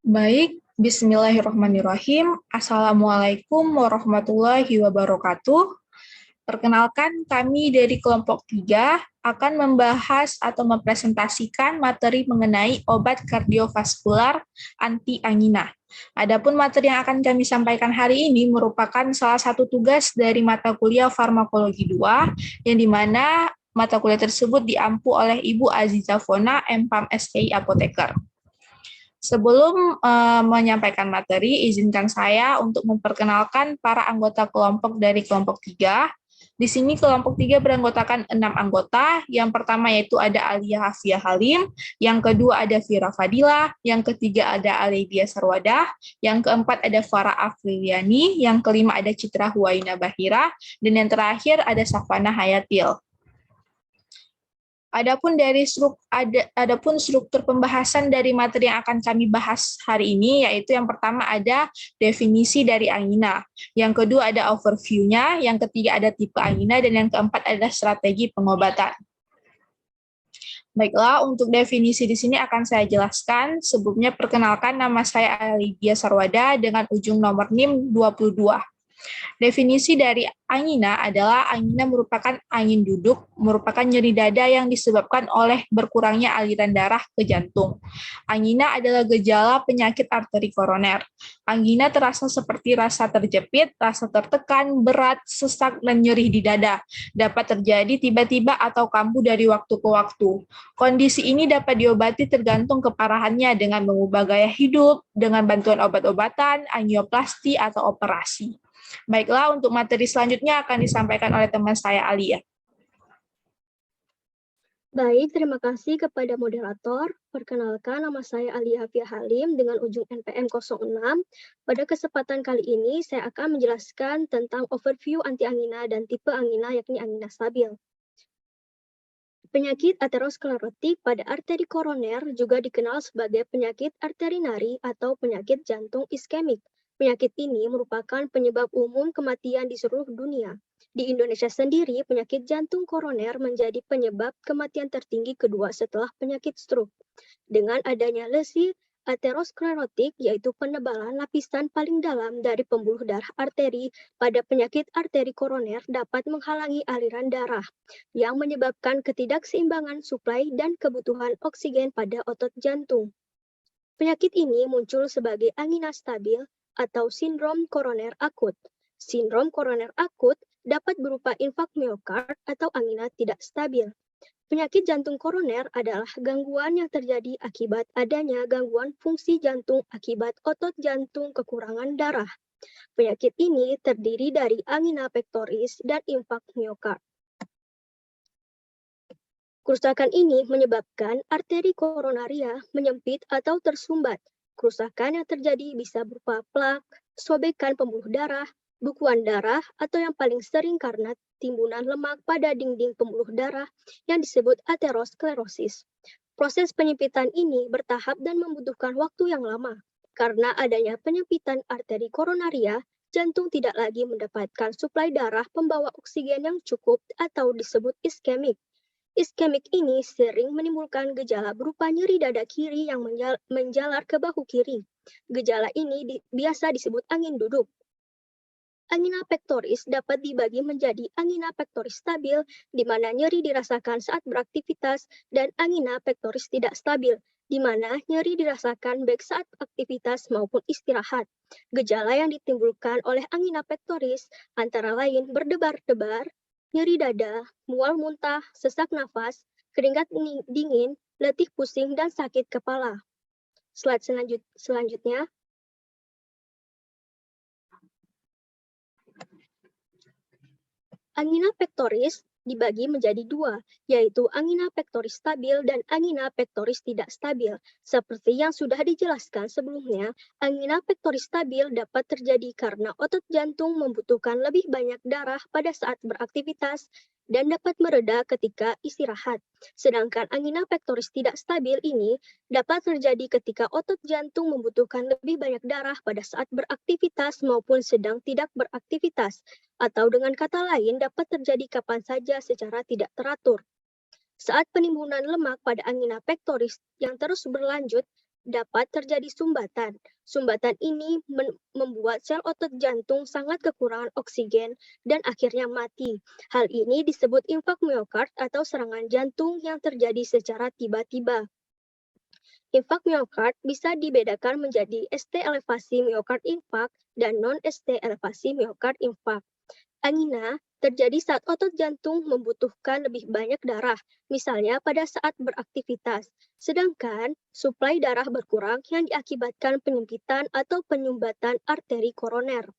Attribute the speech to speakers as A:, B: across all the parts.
A: Baik, Bismillahirrahmanirrahim. Assalamualaikum warahmatullahi wabarakatuh. Perkenalkan, kami dari kelompok 3 akan membahas atau mempresentasikan materi mengenai obat kardiovaskular anti-angina. Adapun materi yang akan kami sampaikan hari ini merupakan salah satu tugas dari mata kuliah Farmakologi 2, yang dimana mata kuliah tersebut diampu oleh Ibu Aziza Fona, MPharm SKI Apoteker. Sebelum menyampaikan materi, izinkan saya untuk memperkenalkan para anggota kelompok dari kelompok 3. Di sini kelompok 3 beranggotakan 6 anggota. Yang pertama yaitu ada Alia Hafia Halim, yang kedua ada Vira Fadila, yang ketiga ada Aledia Sarwadah, yang keempat ada Farah Afriliani, yang kelima ada Citra Huwaina Bahira, dan yang terakhir ada Safana Hayatil. Adapun struktur pembahasan dari materi yang akan kami bahas hari ini, yaitu yang pertama ada definisi dari angina, yang kedua ada overview-nya, yang ketiga ada tipe angina, dan yang keempat adalah strategi pengobatan. Baiklah, untuk definisi di sini akan saya jelaskan. Sebelumnya perkenalkan, nama saya Aledia Sarwada dengan ujung nomor NIM 22. Definisi dari angina adalah angina merupakan angin duduk, merupakan nyeri dada yang disebabkan oleh berkurangnya aliran darah ke jantung. Angina adalah gejala penyakit arteri koroner. Angina terasa seperti rasa terjepit, rasa tertekan, berat, sesak, dan nyeri di dada. Dapat terjadi tiba-tiba atau kambuh dari waktu ke waktu. Kondisi ini dapat diobati tergantung keparahannya dengan mengubah gaya hidup, dengan bantuan obat-obatan, angioplasti, atau operasi. Baiklah, untuk materi selanjutnya akan disampaikan oleh teman saya, Alia.
B: Baik, terima kasih kepada moderator. Perkenalkan, nama saya Alia Hafia Halim dengan ujung NPM 06. Pada kesempatan kali ini, saya akan menjelaskan tentang overview anti-angina dan tipe angina, yakni angina stabil. Penyakit aterosklerotik pada arteri koroner juga dikenal sebagai penyakit arteri nari atau penyakit jantung iskemik. Penyakit ini merupakan penyebab umum kematian di seluruh dunia. Di Indonesia sendiri, penyakit jantung koroner menjadi penyebab kematian tertinggi kedua setelah penyakit stroke. Dengan adanya lesi aterosklerotik, yaitu penebalan lapisan paling dalam dari pembuluh darah arteri pada penyakit arteri koroner dapat menghalangi aliran darah, yang menyebabkan ketidakseimbangan suplai dan kebutuhan oksigen pada otot jantung. Penyakit ini muncul sebagai angina stabil atau sindrom koroner akut. Sindrom koroner akut dapat berupa infak miokard atau angina tidak stabil. Penyakit jantung koroner adalah gangguan yang terjadi akibat adanya gangguan fungsi jantung akibat otot jantung kekurangan darah. Penyakit ini terdiri dari angina pectoris dan infak miokard. Kerusakan ini menyebabkan arteri koronaria menyempit atau tersumbat. Kerusakan yang terjadi bisa berupa plak, sobekan pembuluh darah, bukuan darah, atau yang paling sering karena timbunan lemak pada dinding pembuluh darah yang disebut aterosklerosis. Proses penyempitan ini bertahap dan membutuhkan waktu yang lama. Karena adanya penyempitan arteri koronaria, jantung tidak lagi mendapatkan suplai darah pembawa oksigen yang cukup atau disebut iskemik. Iskemik ini sering menimbulkan gejala berupa nyeri dada kiri yang menjalar ke bahu kiri. Gejala ini biasa disebut angin duduk. Angina pectoris dapat dibagi menjadi angina pectoris stabil, di mana nyeri dirasakan saat beraktivitas, dan angina pectoris tidak stabil, di mana nyeri dirasakan baik saat aktivitas maupun istirahat. Gejala yang ditimbulkan oleh angina pectoris antara lain berdebar-debar, nyeri dada, mual muntah, sesak nafas, keringat dingin, letih pusing, dan sakit kepala. Slide selanjutnya. Angina pectoris dibagi menjadi dua, yaitu angina pectoris stabil dan angina pectoris tidak stabil. Seperti yang sudah dijelaskan sebelumnya, angina pectoris stabil dapat terjadi karena otot jantung membutuhkan lebih banyak darah pada saat beraktivitas dan dapat mereda ketika istirahat. Sedangkan angina pectoris tidak stabil ini dapat terjadi ketika otot jantung membutuhkan lebih banyak darah pada saat beraktivitas maupun sedang tidak beraktivitas, atau dengan kata lain dapat terjadi kapan saja secara tidak teratur. Saat penimbunan lemak pada angina pectoris yang terus berlanjut, dapat terjadi sumbatan. Sumbatan ini membuat sel otot jantung sangat kekurangan oksigen dan akhirnya mati. Hal ini disebut infak miokard atau serangan jantung yang terjadi secara tiba-tiba. Infak miokard bisa dibedakan menjadi ST elevasi miokard infak dan non-ST elevasi miokard infak. Angina terjadi saat otot jantung membutuhkan lebih banyak darah, misalnya pada saat beraktivitas. Sedangkan suplai darah berkurang yang diakibatkan penyempitan atau penyumbatan arteri koroner.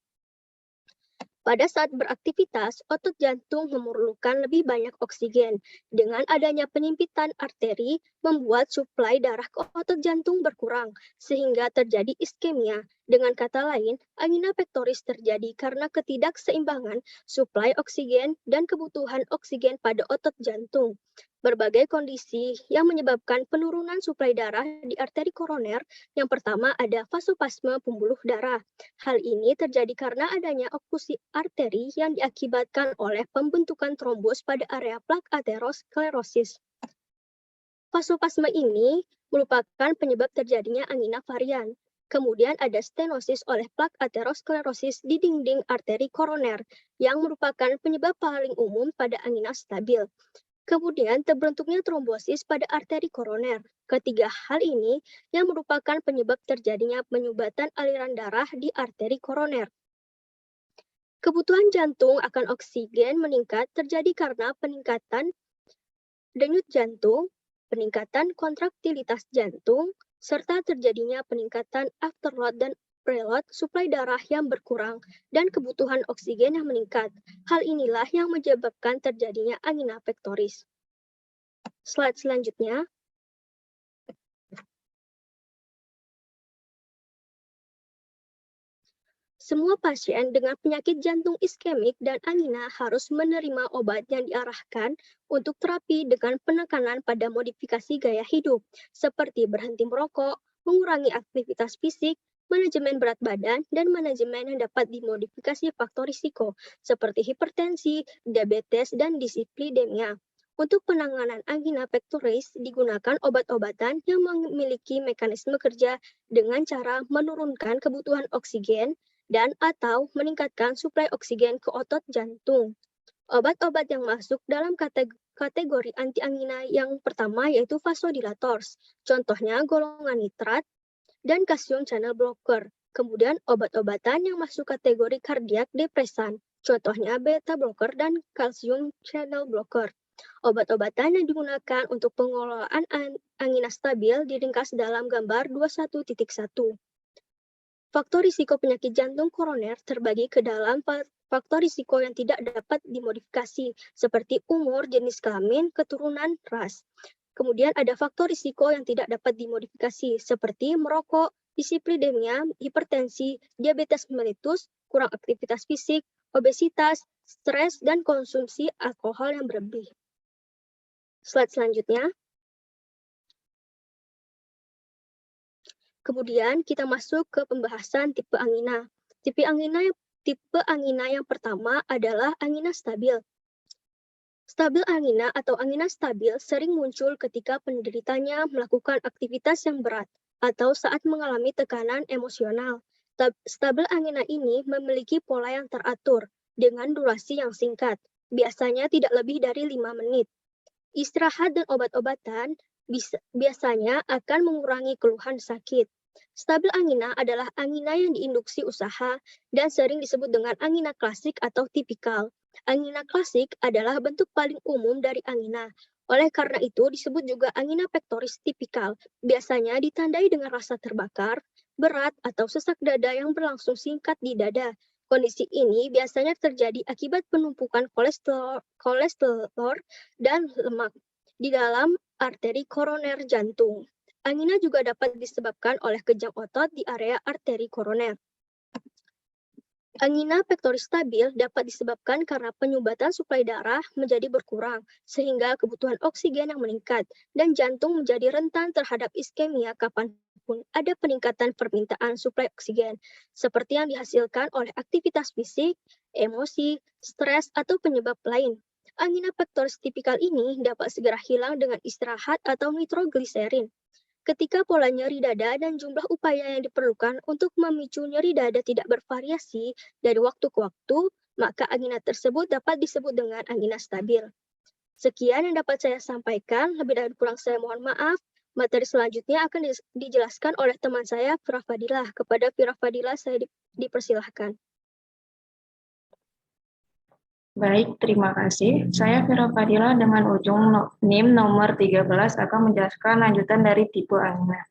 B: Pada saat beraktivitas, otot jantung memerlukan lebih banyak oksigen. Dengan adanya penyempitan arteri, membuat suplai darah ke otot jantung berkurang, sehingga terjadi iskemia. Dengan kata lain, angina pectoris terjadi karena ketidakseimbangan suplai oksigen dan kebutuhan oksigen pada otot jantung. Berbagai kondisi yang menyebabkan penurunan suplai darah di arteri koroner. Yang pertama ada vasopasme pembuluh darah. Hal ini terjadi karena adanya oklusi arteri yang diakibatkan oleh pembentukan trombos pada area plak aterosklerosis. Vasopasme ini merupakan penyebab terjadinya angina varian. Kemudian ada stenosis oleh plak aterosklerosis di dinding arteri koroner yang merupakan penyebab paling umum pada angina stabil. Kemudian terbentuknya trombosis pada arteri koroner. Ketiga hal ini yang merupakan penyebab terjadinya penyumbatan aliran darah di arteri koroner. Kebutuhan jantung akan oksigen meningkat terjadi karena peningkatan denyut jantung, peningkatan kontraktilitas jantung, serta terjadinya peningkatan afterload dan preload suplai darah yang berkurang dan kebutuhan oksigen yang meningkat. Hal inilah yang menyebabkan terjadinya angina pectoris. Slide selanjutnya. Semua pasien dengan penyakit jantung iskemik dan angina harus menerima obat yang diarahkan untuk terapi dengan penekanan pada modifikasi gaya hidup, seperti berhenti merokok, mengurangi aktivitas fisik, manajemen berat badan, dan manajemen yang dapat dimodifikasi faktor risiko, seperti hipertensi, diabetes, dan dislipidemia. Untuk penanganan angina pectoris digunakan obat-obatan yang memiliki mekanisme kerja dengan cara menurunkan kebutuhan oksigen dan atau meningkatkan suplai oksigen ke otot jantung. Obat-obat yang masuk dalam kategori anti-angina yang pertama yaitu vasodilators, contohnya golongan nitrat dan kalsium channel blocker. Kemudian obat-obatan yang masuk kategori kardiak depresan, contohnya beta blocker dan kalsium channel blocker. Obat-obatan yang digunakan untuk pengelolaan angina stabil diringkas dalam gambar 21.1. Faktor risiko penyakit jantung koroner terbagi ke dalam faktor risiko yang tidak dapat dimodifikasi, seperti umur, jenis kelamin, keturunan, ras. Kemudian ada faktor risiko yang tidak dapat dimodifikasi, seperti merokok, dislipidemia, hipertensi, diabetes mellitus, kurang aktivitas fisik, obesitas, stres, dan konsumsi alkohol yang berlebih. Slide selanjutnya. Kemudian kita masuk ke pembahasan tipe angina. Tipe angina yang pertama adalah angina stabil. Stabil angina atau angina stabil sering muncul ketika penderitanya melakukan aktivitas yang berat atau saat mengalami tekanan emosional. Stabil angina ini memiliki pola yang teratur dengan durasi yang singkat, biasanya tidak lebih dari 5 menit. Istirahat dan obat-obatan biasanya akan mengurangi keluhan sakit. Stabil angina adalah angina yang diinduksi usaha dan sering disebut dengan angina klasik atau tipikal. Angina klasik adalah bentuk paling umum dari angina. Oleh karena itu disebut juga angina pectoris tipikal. Biasanya ditandai dengan rasa terbakar, berat, atau sesak dada yang berlangsung singkat di dada. Kondisi ini biasanya terjadi akibat penumpukan kolesterol dan lemak di dalam arteri koroner jantung. Angina juga dapat disebabkan oleh kejang otot di area arteri koroner. Angina pectoris stabil dapat disebabkan karena penyumbatan suplai darah menjadi berkurang, sehingga kebutuhan oksigen yang meningkat, dan jantung menjadi rentan terhadap iskemia kapanpun ada peningkatan permintaan suplai oksigen, seperti yang dihasilkan oleh aktivitas fisik, emosi, stres, atau penyebab lain. Angina pectoris tipikal ini dapat segera hilang dengan istirahat atau nitrogliserin. Ketika pola nyeri dada dan jumlah upaya yang diperlukan untuk memicu nyeri dada tidak bervariasi dari waktu ke waktu, maka angina tersebut dapat disebut dengan angina stabil. Sekian yang dapat saya sampaikan, lebih dan kurang saya mohon maaf. Materi selanjutnya akan dijelaskan oleh teman saya, Fira Fadilah. Kepada Fira Fadilah saya dipersilahkan.
C: Baik, terima kasih. Saya Fira Fadila dengan ujung NIM nomor 13 akan menjelaskan lanjutan dari tipe angina.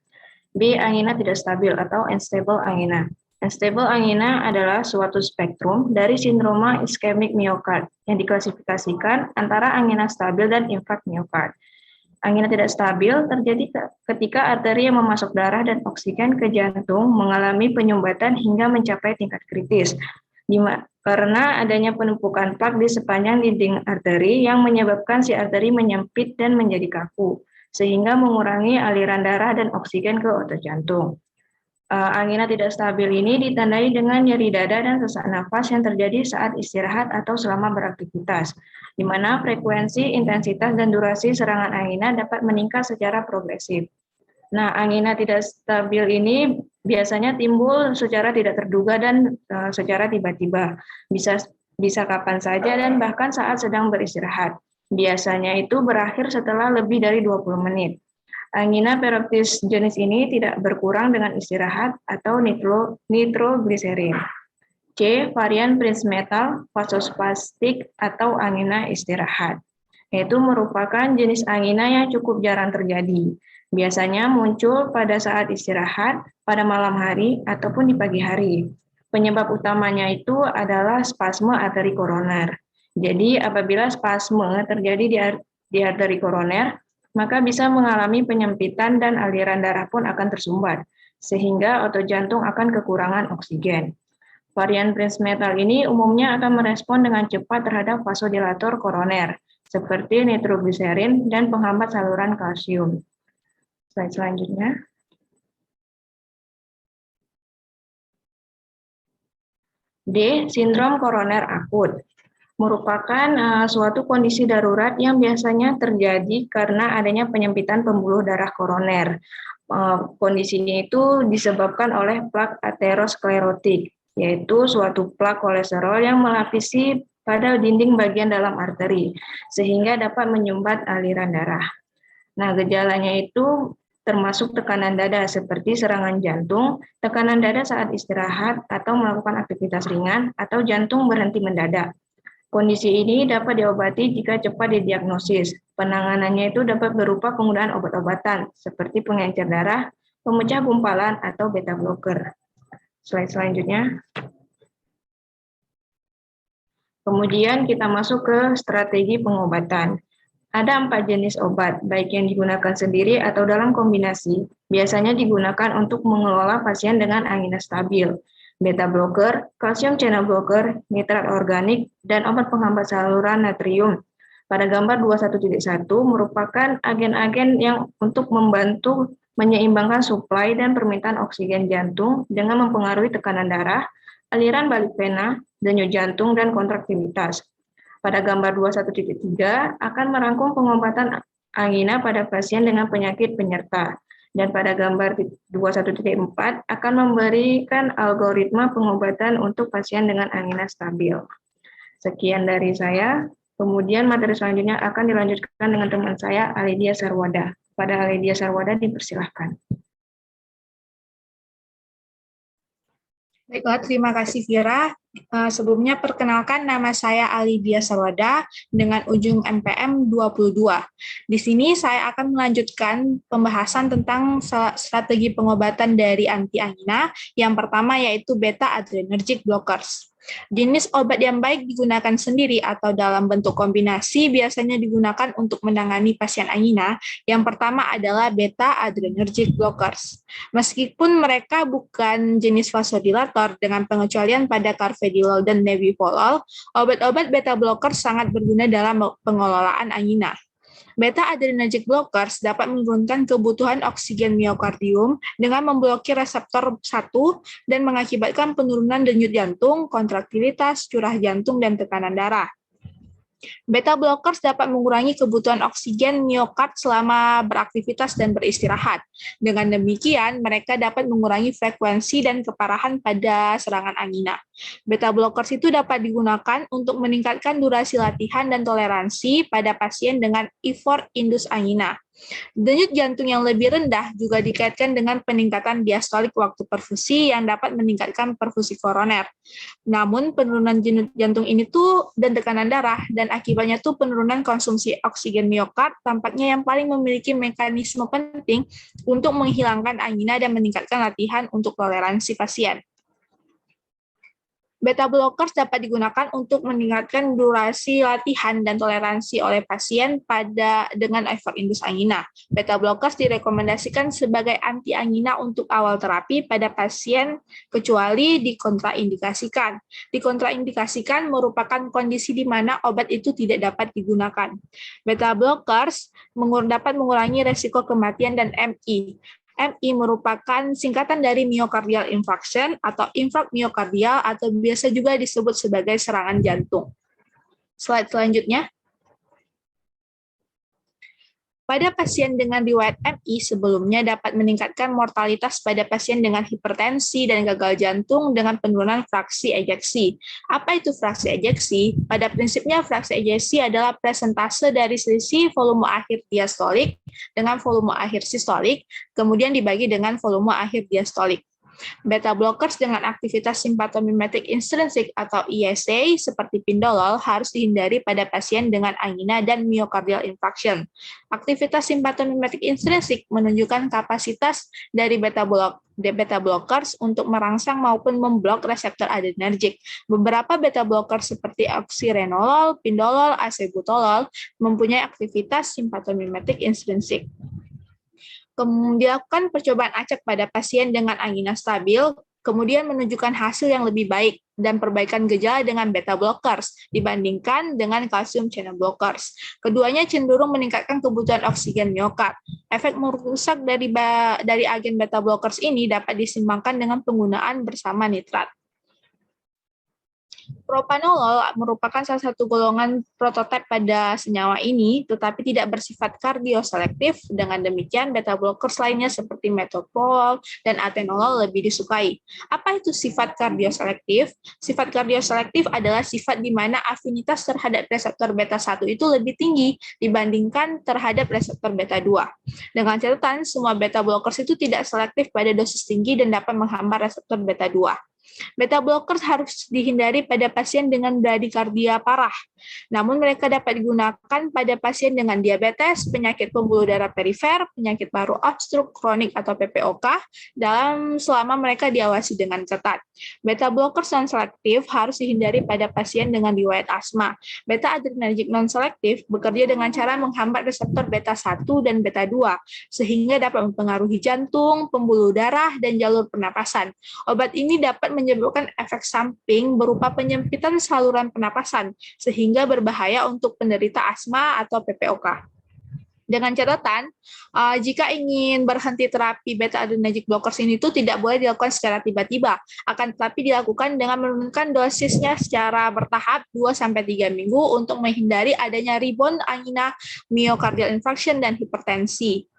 C: B. Angina tidak stabil atau unstable angina. Unstable angina adalah suatu spektrum dari sindroma iskemik miokard yang diklasifikasikan antara angina stabil dan infark miokard. Angina tidak stabil terjadi ketika arteri yang memasuk darah dan oksigen ke jantung mengalami penyumbatan hingga mencapai tingkat kritis, karena adanya penumpukan plak di sepanjang dinding arteri yang menyebabkan si arteri menyempit dan menjadi kaku, sehingga mengurangi aliran darah dan oksigen ke otot jantung. Angina tidak stabil ini ditandai dengan nyeri dada dan sesak nafas yang terjadi saat istirahat atau selama beraktivitas, di mana frekuensi, intensitas, dan durasi serangan angina dapat meningkat secara progresif. Nah, angina tidak stabil ini biasanya timbul secara tidak terduga dan secara tiba-tiba. Bisa kapan saja dan bahkan saat sedang beristirahat. Biasanya itu berakhir setelah lebih dari 20 menit. Angina peroktis jenis ini tidak berkurang dengan istirahat atau nitrogliserin. C. Varian Prinzmetal vasospastik atau angina istirahat. Yaitu merupakan jenis angina yang cukup jarang terjadi. Biasanya muncul pada saat istirahat, pada malam hari, ataupun di pagi hari. Penyebab utamanya itu adalah spasme arteri koroner. Jadi apabila spasme terjadi di arteri koroner, maka bisa mengalami penyempitan dan aliran darah pun akan tersumbat, sehingga otot jantung akan kekurangan oksigen. Varian Prinzmetal ini umumnya akan merespon dengan cepat terhadap vasodilator koroner, seperti nitrogliserin dan penghambat saluran kalsium. Slide selanjutnya. D. Sindrom koroner akut. Merupakan suatu kondisi darurat yang biasanya terjadi karena adanya penyempitan pembuluh darah koroner. Kondisi ini itu disebabkan oleh plak aterosklerotik, yaitu suatu plak kolesterol yang melapisi pada dinding bagian dalam arteri, sehingga dapat menyumbat aliran darah. Nah, gejalanya itu termasuk tekanan dada seperti serangan jantung, tekanan dada saat istirahat atau melakukan aktivitas ringan, atau jantung berhenti mendadak. Kondisi ini dapat diobati jika cepat didiagnosis. Penanganannya itu dapat berupa penggunaan obat-obatan seperti pengencer darah, pemecah gumpalan, atau beta blocker. Slide selanjutnya. Kemudian kita masuk ke strategi pengobatan. Ada 4 jenis obat, baik yang digunakan sendiri atau dalam kombinasi, biasanya digunakan untuk mengelola pasien dengan angina stabil. Beta blocker, kalsium channel blocker, nitrat organik, dan obat penghambat saluran natrium. Pada gambar 21.1 merupakan agen-agen yang untuk membantu menyeimbangkan suplai dan permintaan oksigen jantung dengan mempengaruhi tekanan darah, aliran balik vena, denyut jantung, dan kontraktivitas. Pada gambar 21.3 akan merangkum pengobatan angina pada pasien dengan penyakit penyerta. Dan pada gambar 21.4 akan memberikan algoritma pengobatan untuk pasien dengan angina stabil. Sekian dari saya. Kemudian materi selanjutnya akan dilanjutkan dengan teman saya, Alidia Sarwada. Pada Alidia Sarwada dipersilahkan.
A: Baiklah, terima kasih Vira. Sebelumnya perkenalkan nama saya Alidia Sarwada dengan ujung MPM 22. Di sini saya akan melanjutkan pembahasan tentang strategi pengobatan dari anti angina. Yang pertama yaitu beta adrenergic blockers. Jenis obat yang baik digunakan sendiri atau dalam bentuk kombinasi biasanya digunakan untuk menangani pasien angina. Yang pertama adalah beta adrenergic blockers. Meskipun mereka bukan jenis vasodilator dengan pengecualian pada carvedilol dan nebivolol, obat-obat beta blockers sangat berguna dalam pengelolaan angina. Beta adrenergic blockers dapat menurunkan kebutuhan oksigen miokardium dengan memblokir reseptor 1 dan mengakibatkan penurunan denyut jantung, kontraktilitas, curah jantung, dan tekanan darah. Beta blockers dapat mengurangi kebutuhan oksigen miokard selama beraktivitas dan beristirahat. Dengan demikian, mereka dapat mengurangi frekuensi dan keparahan pada serangan angina. Beta blockers itu dapat digunakan untuk meningkatkan durasi latihan dan toleransi pada pasien dengan effort induced angina. Denyut jantung yang lebih rendah juga dikaitkan dengan peningkatan diastolik waktu perfusi yang dapat meningkatkan perfusi koroner. Namun penurunan denyut jantung ini tuh dan tekanan darah dan akibatnya tuh penurunan konsumsi oksigen miokard tampaknya yang paling memiliki mekanisme penting untuk menghilangkan angina dan meningkatkan latihan untuk toleransi pasien. Beta blockers dapat digunakan untuk meningkatkan durasi latihan dan toleransi oleh pasien dengan effort induced angina. Beta blockers direkomendasikan sebagai anti angina untuk awal terapi pada pasien kecuali dikontraindikasikan. Dikontraindikasikan merupakan kondisi di mana obat itu tidak dapat digunakan. Beta blockers dapat mengurangi resiko kematian dan MI. MI merupakan singkatan dari myocardial infarction atau infark miokardial atau biasa juga disebut sebagai serangan jantung. Slide selanjutnya. Pada pasien dengan riwayat MI sebelumnya dapat meningkatkan mortalitas pada pasien dengan hipertensi dan gagal jantung dengan penurunan fraksi ejeksi. Apa itu fraksi ejeksi? Pada prinsipnya fraksi ejeksi adalah presentase dari selisih volume akhir diastolik dengan volume akhir sistolik, kemudian dibagi dengan volume akhir diastolik. Beta blockers dengan aktivitas simpatomimetik intrinsik atau ESA seperti pindolol harus dihindari pada pasien dengan angina dan myocardial infarction. Aktivitas simpatomimetik intrinsik menunjukkan kapasitas dari beta blockers untuk merangsang maupun memblok reseptor adrenergik. Beberapa beta blockers seperti oxirenolol, pindolol, acebutolol mempunyai aktivitas simpatomimetik intrinsik. Dilakukan percobaan acak pada pasien dengan angina stabil, kemudian menunjukkan hasil yang lebih baik dan perbaikan gejala dengan beta blockers dibandingkan dengan kalsium channel blockers. Keduanya cenderung meningkatkan kebutuhan oksigen miokard. Efek merusak dari agen beta blockers ini dapat disimbangkan dengan penggunaan bersama nitrat. Propanolol merupakan salah satu golongan prototipe pada senyawa ini, tetapi tidak bersifat kardioselektif. Dengan demikian, beta blockers lainnya seperti metoprolol dan atenolol lebih disukai. Apa itu sifat kardioselektif? Sifat kardioselektif adalah sifat di mana afinitas terhadap reseptor beta-1 itu lebih tinggi dibandingkan terhadap reseptor beta-2. Dengan catatan, semua beta blockers itu tidak selektif pada dosis tinggi dan dapat menghambat reseptor beta-2. Beta blockers harus dihindari pada pasien dengan bradikardia parah. Namun mereka dapat digunakan pada pasien dengan diabetes, penyakit pembuluh darah perifer, penyakit paru obstruk kronik atau PPOK selama mereka diawasi dengan ketat. Beta blockers non-selektif harus dihindari pada pasien dengan riwayat asma. Beta adrenergic non-selektif bekerja dengan cara menghambat reseptor beta-1 dan beta-2 sehingga dapat mempengaruhi jantung, pembuluh darah, dan jalur pernapasan. Obat ini dapat menyebabkan efek samping berupa penyempitan saluran pernapasan, sehingga berbahaya untuk penderita asma atau PPOK. Dengan catatan, jika ingin berhenti terapi beta-adrenergic blockers ini itu tidak boleh dilakukan secara tiba-tiba, akan tetapi dilakukan dengan menurunkan dosisnya secara bertahap 2-3 minggu untuk menghindari adanya rebound angina, myocardial infarction, dan hipertensi.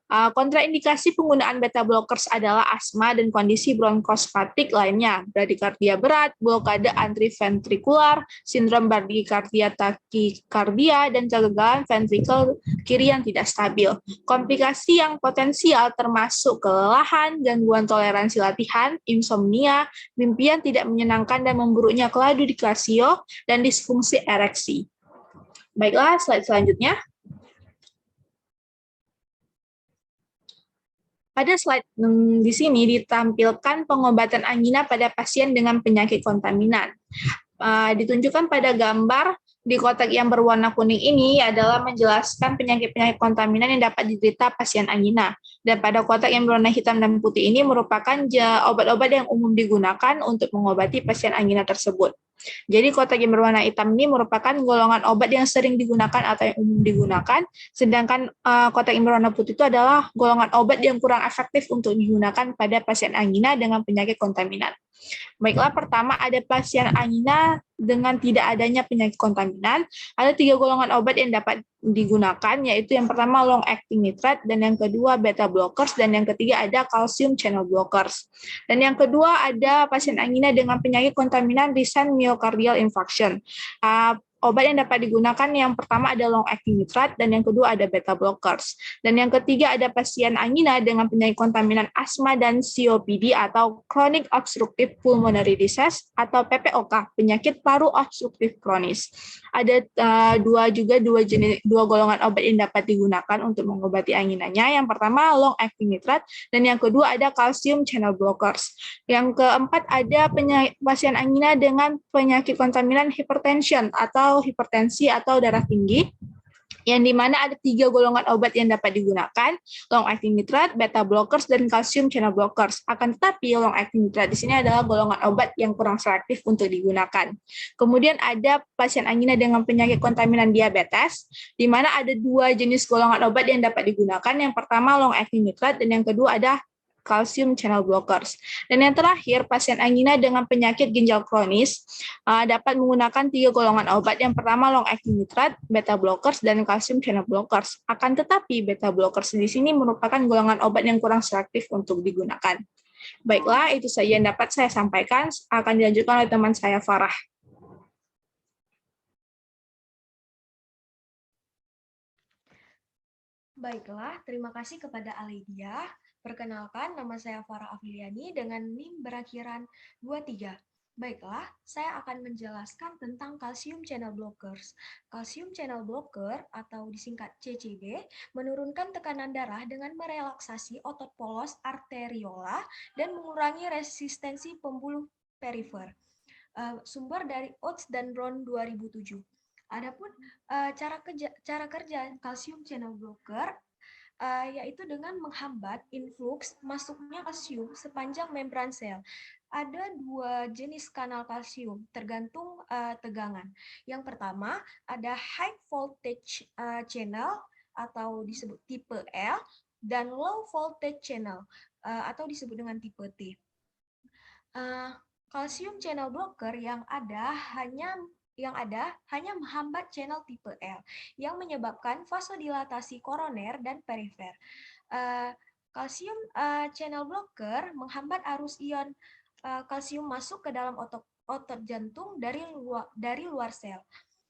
A: Kontraindikasi penggunaan beta blockers adalah asma dan kondisi bronkospastik lainnya, bradikardia berat, blokade antriventrikular, sindrom bradikardia takikardia, dan kegagalan ventrikel kiri yang tidak stabil. Komplikasi yang potensial termasuk kelelahan, gangguan toleransi latihan, insomnia, mimpi yang tidak menyenangkan dan memburuknya keladu di klasio, dan disfungsi ereksi. Baiklah, slide selanjutnya. Pada slide di sini ditampilkan pengobatan angina pada pasien dengan penyakit kontaminan. Ditunjukkan pada gambar di kotak yang berwarna kuning ini adalah menjelaskan penyakit-penyakit kontaminan yang dapat diderita pasien angina. Dan pada kotak yang berwarna hitam dan putih ini merupakan obat-obat yang umum digunakan untuk mengobati pasien angina tersebut. Jadi kotak yang berwarna hitam ini merupakan golongan obat yang sering digunakan atau yang umum digunakan, sedangkan kotak yang berwarna putih itu adalah golongan obat yang kurang efektif untuk digunakan pada pasien angina dengan penyakit kontaminan. Baiklah, pertama ada pasien angina dengan tidak adanya penyakit kontaminan. Ada 3 golongan obat yang dapat digunakan, yaitu yang pertama long acting nitrate, dan yang kedua beta blockers, dan yang ketiga ada calcium channel blockers. Dan yang kedua ada pasien angina dengan penyakit kontaminan recent myocardial infarction. Obat yang dapat digunakan yang pertama ada long acting nitrate dan yang kedua ada beta blockers. Dan yang ketiga ada pasien angina dengan penyakit kontaminan asma dan COPD atau chronic obstructive pulmonary disease atau PPOK, penyakit paru obstruktif kronis. Ada dua golongan obat yang dapat digunakan untuk mengobati anginanya. Yang pertama long acting nitrate dan yang kedua ada calcium channel blockers. Yang keempat ada pasien angina dengan penyakit kontaminan hypertension atau hipertensi atau darah tinggi, yang dimana ada 3 golongan obat yang dapat digunakan, long acting nitrate, beta blockers, dan calcium channel blockers. Akan tetapi long acting nitrate di sini adalah golongan obat yang kurang selektif untuk digunakan. Kemudian ada pasien angina dengan penyakit kontaminan diabetes, di mana ada 2 jenis golongan obat yang dapat digunakan. Yang pertama long acting nitrate dan yang kedua ada calcium channel blockers. Dan yang terakhir, pasien angina dengan penyakit ginjal kronis dapat menggunakan 3 golongan obat. Yang pertama long acting nitrate, beta blockers, dan calcium channel blockers. Akan tetapi beta blockers di sini merupakan golongan obat yang kurang selektif untuk digunakan. Baiklah, itu saja yang dapat saya sampaikan. Akan dilanjutkan oleh teman saya, Farah.
D: Baiklah, terima kasih kepada Aledia. Perkenalkan, nama saya Farah Afiliani dengan NIM berakhiran 23. Baiklah, saya akan menjelaskan tentang calcium channel blockers. Calcium channel blocker atau disingkat CCB menurunkan tekanan darah dengan merelaksasi otot polos arteriola dan mengurangi resistensi pembuluh perifer. Sumber dari Oates dan Brown 2007. Adapun cara kerja calcium channel blocker yaitu dengan menghambat influx masuknya kalsium sepanjang membran sel. Ada 2 jenis kanal kalsium tergantung tegangan. Yang pertama ada high voltage channel atau disebut tipe L dan low voltage channel atau disebut dengan tipe T. Calcium channel blocker yang ada hanya menghambat channel tipe L yang menyebabkan vasodilatasi koroner dan perifer. Calcium channel blocker menghambat arus ion kalsium masuk ke dalam otot jantung dari luar sel.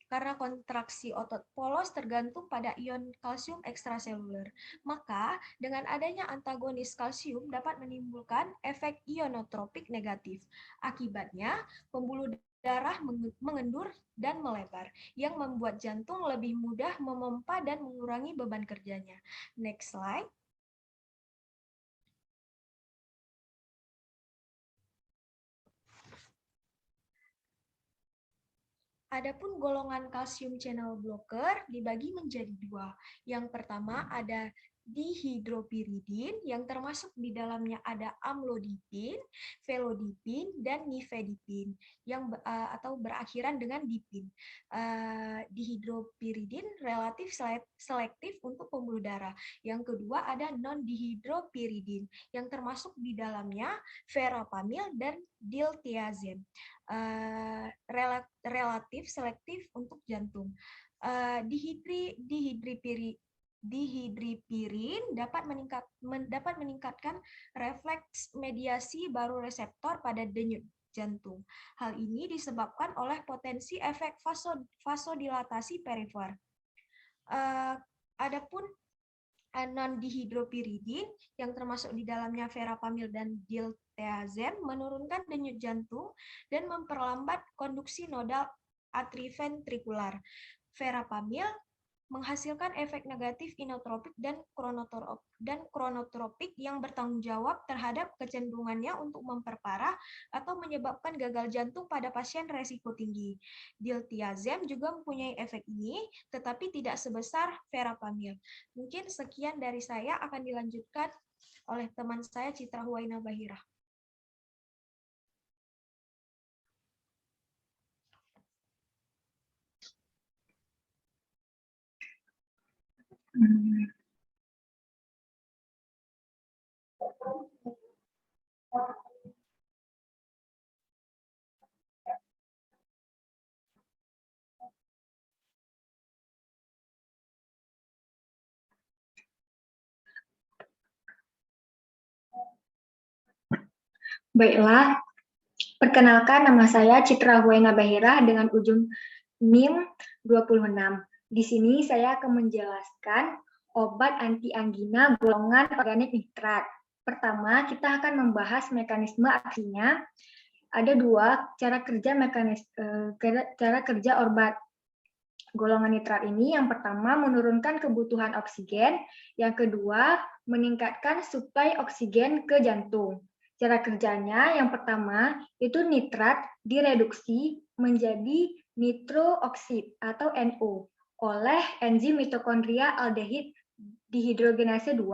D: Karena kontraksi otot polos tergantung pada ion kalsium ekstraseluler. Maka, dengan adanya antagonis kalsium dapat menimbulkan efek ionotropik negatif. Akibatnya, pembuluh darah mengendur dan melebar, yang membuat jantung lebih mudah memompa dan mengurangi beban kerjanya. Next slide. Adapun golongan calcium channel blocker dibagi menjadi 2. Yang pertama ada dihidropyridin yang termasuk di dalamnya ada amlodipin, felodipin, dan nifedipin yang atau berakhiran dengan dipin. Dihidropyridin relatif selektif untuk pembuluh darah. Yang kedua ada non-dihidropyridin yang termasuk di dalamnya verapamil dan diltiazem. Relatif selektif untuk jantung. Dihidropirin dapat meningkatkan refleks mediasi baru reseptor pada denyut jantung. Hal ini disebabkan oleh potensi efek vasodilatasi perifer. Adapun non-dihidropyridin yang termasuk di dalamnya verapamil dan diltiazem menurunkan denyut jantung dan memperlambat konduksi nodal atrioventrikular. Verapamil menghasilkan efek negatif inotropik dan kronotropik yang bertanggung jawab terhadap kecenderungannya untuk memperparah atau menyebabkan gagal jantung pada pasien resiko tinggi. Diltiazem juga mempunyai efek ini, tetapi tidak sebesar verapamil. Mungkin sekian dari saya, akan dilanjutkan oleh teman saya Citra Huwaina Bahira.
E: Baiklah, perkenalkan nama saya Citra Huwaina Bahira dengan ujung NIM 26. Di sini saya akan menjelaskan obat anti anggina golongan organik nitrat. Pertama, kita akan membahas mekanisme aksinya. Ada dua cara kerja obat golongan nitrat ini. Yang pertama, menurunkan kebutuhan oksigen. Yang kedua, meningkatkan suplai oksigen ke jantung. Cara kerjanya yang pertama itu nitrat direduksi menjadi nitrooksid atau NO oleh enzim mitokondria aldehid dihidrogenase 2.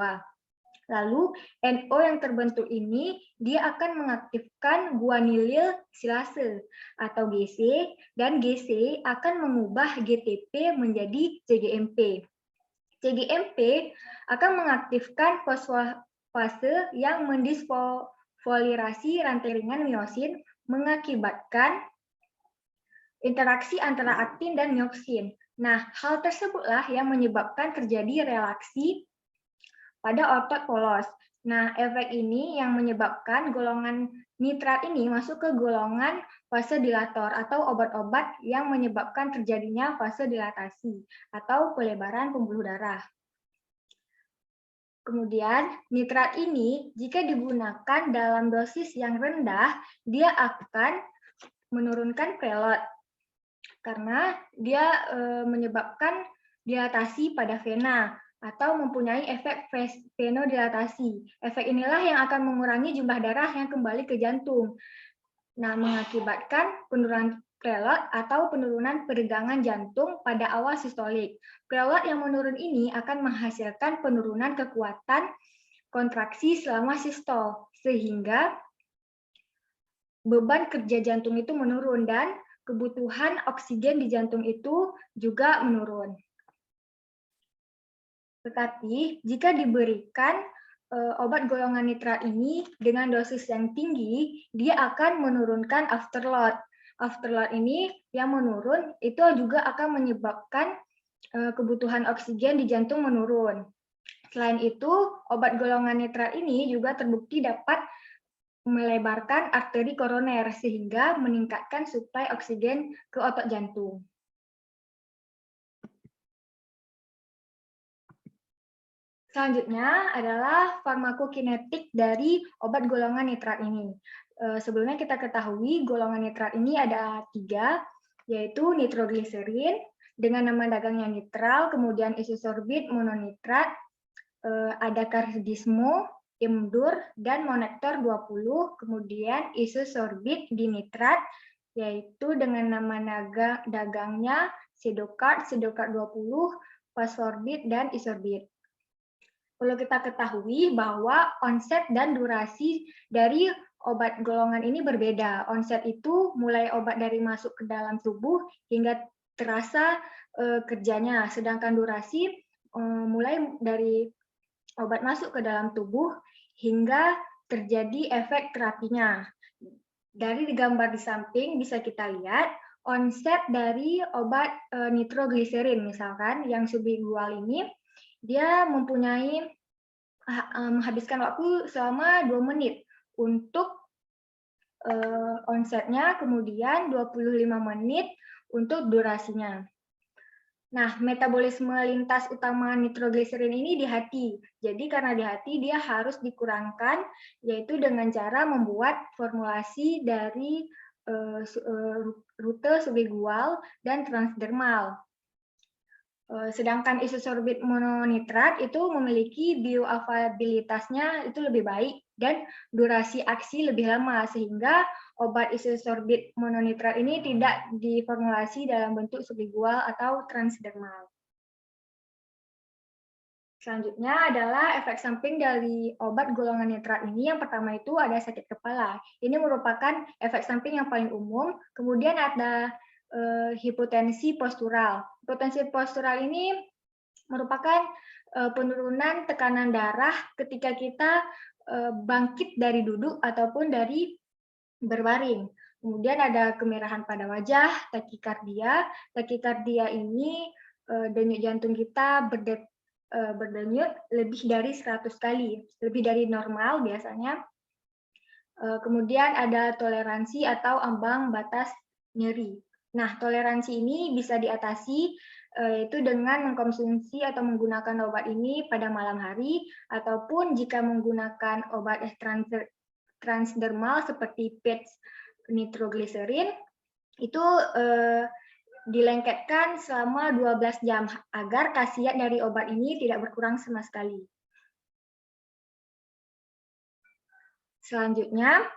E: Lalu NO yang terbentuk ini dia akan mengaktifkan guanilil silase atau GC dan GC akan mengubah GTP menjadi CGMP. CGMP akan mengaktifkan fosfase yang mendisfolirasi rantai ringan miosin mengakibatkan interaksi antara aktin dan mioksin. Nah, hal tersebutlah yang menyebabkan terjadi reaksi pada otot polos. Nah, efek ini yang menyebabkan golongan nitrat ini masuk ke golongan vasodilator atau obat-obat yang menyebabkan terjadinya vasodilatasi atau pelebaran pembuluh darah. Kemudian, nitrat ini jika digunakan dalam dosis yang rendah, dia akan menurunkan preload karena dia menyebabkan dilatasi pada vena atau mempunyai efek venodilatasi. Efek inilah yang akan mengurangi jumlah darah yang kembali ke jantung. Nah, mengakibatkan penurunan preload atau penurunan peregangan jantung pada awal sistolik. Preload yang menurun ini akan menghasilkan penurunan kekuatan kontraksi selama sistol, sehingga beban kerja jantung itu menurun dan kebutuhan oksigen di jantung itu juga menurun. Tetapi jika diberikan obat golongan nitrat ini dengan dosis yang tinggi, dia akan menurunkan afterload. Afterload ini yang menurun itu juga akan menyebabkan kebutuhan oksigen di jantung menurun. Selain itu, obat golongan nitrat ini juga terbukti dapat melebarkan arteri koroner sehingga meningkatkan suplai oksigen ke otot jantung. Selanjutnya adalah farmakokinetik dari obat golongan nitrat ini. Sebelumnya kita ketahui golongan nitrat ini ada 3, yaitu nitrogliserin dengan nama dagangnya nitral, kemudian isosorbit mononitrat, ada kardismo, imdur, dan monektor 20, kemudian isosorbit dinitrat, yaitu dengan nama dagangnya Sedokart 20, fosforbit, dan isorbit. Perlu kita ketahui bahwa onset dan durasi dari obat golongan ini berbeda. Onset itu mulai obat dari masuk ke dalam tubuh hingga terasa kerjanya, sedangkan durasi mulai dari obat masuk ke dalam tubuh hingga terjadi efek terapinya. Dari gambar di samping bisa kita lihat onset dari obat nitrogliserin misalkan yang sublingual ini dia mempunyai menghabiskan waktu selama 2 menit untuk onsetnya, kemudian 25 menit untuk durasinya. Nah, metabolisme lintas utama nitrogliserin ini di hati. Jadi karena di hati dia harus dikurangkan, yaitu dengan cara membuat formulasi dari rute sublingual dan transdermal. Sedangkan isosorbit mononitrat itu memiliki bioavailabilitasnya itu lebih baik dan durasi aksi lebih lama, sehingga obat isosorbit mononitrat ini tidak diformulasi dalam bentuk sublingual atau transdermal. Selanjutnya adalah efek samping dari obat golongan nitrat ini. Yang pertama itu ada sakit kepala. Ini merupakan efek samping yang paling umum. Kemudian ada hipotensi postural. Hipotensi postural ini merupakan penurunan tekanan darah ketika kita bangkit dari duduk ataupun dari berbaring. Kemudian ada kemerahan pada wajah, takikardia. Takikardia ini denyut jantung kita berdenyut lebih dari 100 kali, lebih dari normal biasanya. Kemudian ada toleransi atau ambang batas nyeri. Nah, toleransi ini bisa diatasi yaitu dengan mengkonsumsi atau menggunakan obat ini pada malam hari, ataupun jika menggunakan obat transdermal seperti PETS nitroglycerin, itu dilengketkan selama 12 jam agar khasiat dari obat ini tidak berkurang sama sekali. Selanjutnya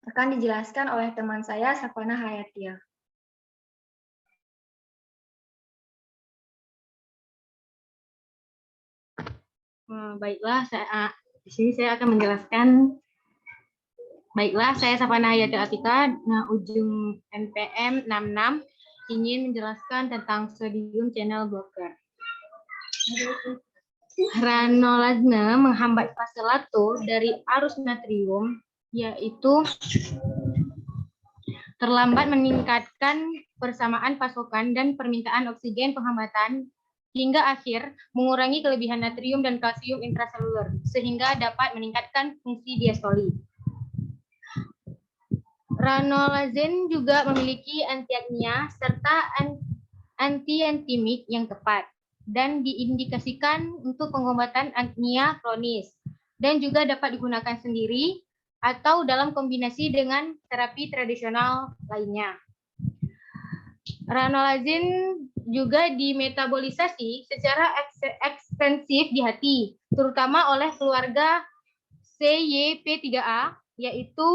E: akan dijelaskan oleh teman saya, Sapana Hayatia.
F: Baiklah, di sini saya akan menjelaskan. Baiklah, saya Sapana Hayati Atika, ujung NPM 66, ingin menjelaskan tentang sodium channel blocker. Ranolazine menghambat fase lato dari arus natrium, yaitu terlambat meningkatkan persamaan pasokan dan permintaan oksigen penghambatan hingga akhir mengurangi kelebihan natrium dan kalsium intraseluler, sehingga dapat meningkatkan fungsi diastoli. Ranolazine juga memiliki antiagnia serta anti-antimik yang tepat dan diindikasikan untuk pengobatan agnia kronis dan juga dapat digunakan sendiri atau dalam kombinasi dengan terapi tradisional lainnya. Ranolazine juga dimetabolisasi secara ekstensif di hati, terutama oleh keluarga CYP3A, yaitu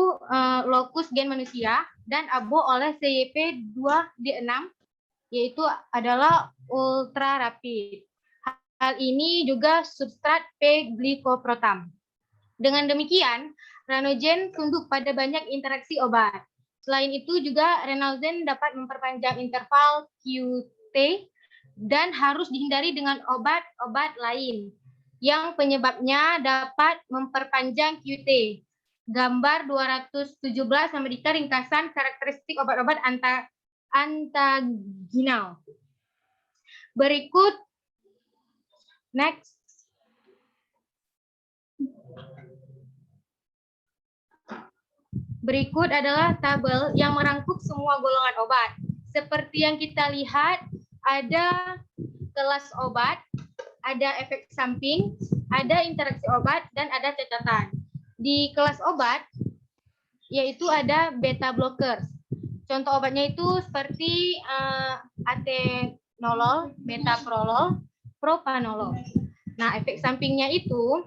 F: lokus gen manusia, dan ABO oleh CYP2D6, yaitu adalah ultra rapid. Hal ini juga substrat P-glikoprotam. Dengan demikian, Ranogen tunduk pada banyak interaksi obat. Selain itu juga Ranolazine dapat memperpanjang interval QT dan harus dihindari dengan obat-obat lain yang penyebabnya dapat memperpanjang QT. Gambar 217 memberikan ringkasan karakteristik obat-obat antaginal. Berikut, next. Berikut adalah tabel yang merangkup semua golongan obat. Seperti yang kita lihat, ada kelas obat, ada efek samping, ada interaksi obat, dan ada catatan. Di kelas obat, yaitu ada beta blockers. Contoh obatnya itu seperti atenolol, metoprolol, propanolol. Nah, efek sampingnya itu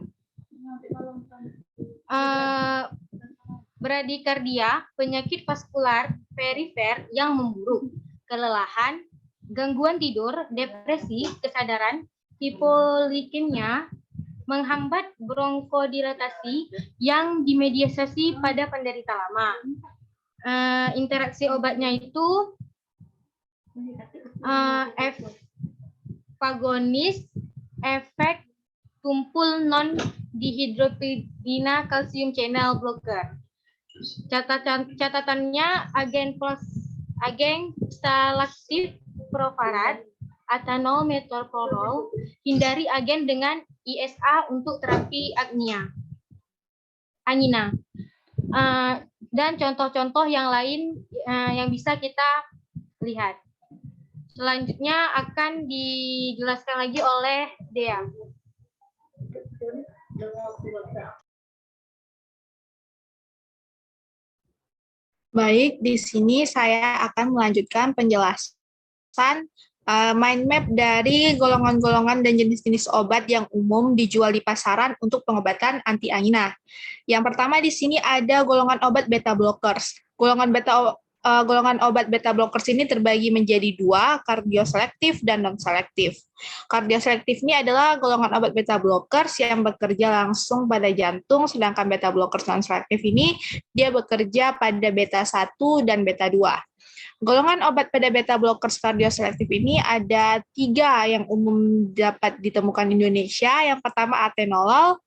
F: bradikardia, penyakit vaskular perifer yang memburuk, kelelahan, gangguan tidur, depresi, kesadaran, hipolikemia, menghambat bronkodilatasi yang dimediasi pada penderita lama. Interaksi obatnya itu fagonis, efek tumpul non-dihidropidina kalsium channel blocker. Catatannya agen salaktif profarat, atanol metoprolol, hindari agen dengan ISA untuk terapi angina. Dan contoh-contoh yang lain yang bisa kita lihat. Selanjutnya akan dijelaskan lagi oleh Dea.
A: Baik, di sini saya akan melanjutkan penjelasan mind map dari golongan-golongan dan jenis-jenis obat yang umum dijual di pasaran untuk pengobatan anti-angina. Yang pertama di sini ada golongan obat beta blockers. Golongan obat beta blockers ini terbagi menjadi dua, kardioselektif dan non-selektif. Kardioselektif ini adalah golongan obat beta blockers yang bekerja langsung pada jantung, sedangkan beta blockers non-selektif ini dia bekerja pada beta 1 dan beta 2. Golongan obat pada beta blockers kardioselektif ini ada 3 yang umum dapat ditemukan di Indonesia. Yang pertama atenolol,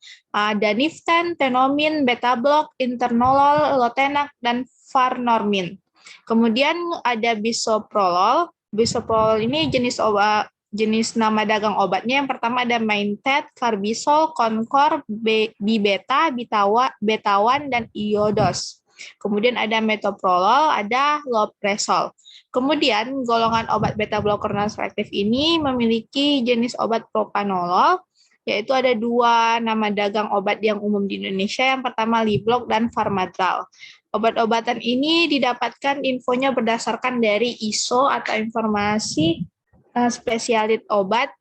A: daniften, tenomin, beta block, internolol, lotenak, dan varnormin. Kemudian ada bisoprolol. Bisoprolol ini jenis nama dagang obatnya. Yang pertama ada Maintet, Carbisol, Concor, Bibeta, Betawan, dan Iodos. Kemudian ada metoprolol, ada lopresol. Kemudian golongan obat beta blocker non-selektif ini memiliki jenis obat propanolol, yaitu ada 2 nama dagang obat yang umum di Indonesia. Yang pertama Liblok dan Farmadral. Obat-obatan ini didapatkan infonya berdasarkan dari ISO atau informasi spesialit obat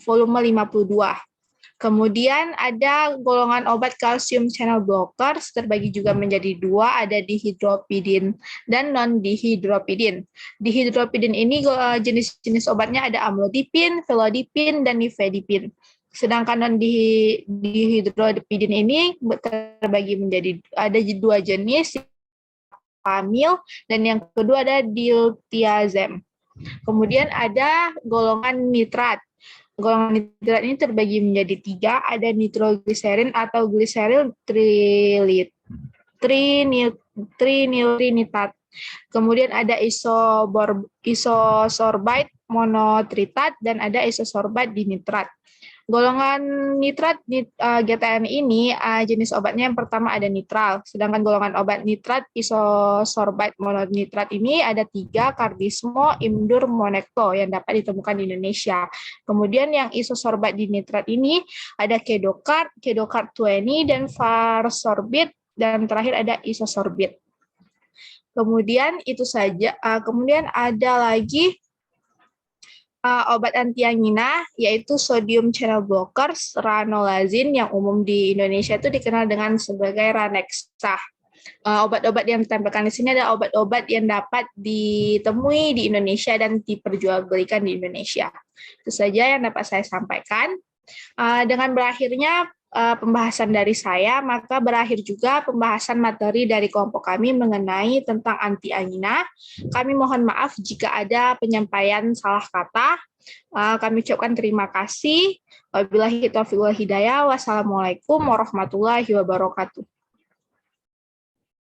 A: volume 52. Kemudian ada golongan obat kalsium channel blockers, terbagi juga menjadi 2, ada dihidropidin dan non-dihidropidin. Dihidropidin ini jenis-jenis obatnya ada amlodipin, felodipin, dan nifedipin. Sedangkan non-dihidropidin ini terbagi menjadi ada 2 jenis, Pamil, dan yang kedua ada diltiazem. Kemudian ada golongan nitrat. Golongan nitrat ini terbagi menjadi 3, ada nitrogliserin atau gliseril trinitrat. Kemudian ada isosorbate monotritat dan ada isosorbate dinitrat. Golongan nitrat GTN ini jenis obatnya yang pertama ada nitral, sedangkan golongan obat nitrat isosorbate mononitrat ini ada 3, Cardismo, Imdur, Monekto yang dapat ditemukan di Indonesia. Kemudian yang isosorbate dinitrat ini ada Kedocard 20 dan Varsorbit, dan terakhir ada isosorbit. Kemudian itu saja. Kemudian ada lagi obat anti angina, yaitu sodium channel blockers, ranolazine, yang umum di Indonesia itu dikenal dengan sebagai Ranexa. Obat-obat yang ditampilkan di sini adalah obat-obat yang dapat ditemui di Indonesia dan diperjualbelikan di Indonesia. Itu saja yang dapat saya sampaikan. Dengan berakhirnya pembahasan dari saya, maka berakhir juga pembahasan materi dari kelompok kami mengenai tentang anti angina. Kami mohon maaf jika ada penyampaian salah kata. Kami ucapkan terima kasih. Wabillahi taufiq wal hidayah. Wassalamualaikum warahmatullahi wabarakatuh.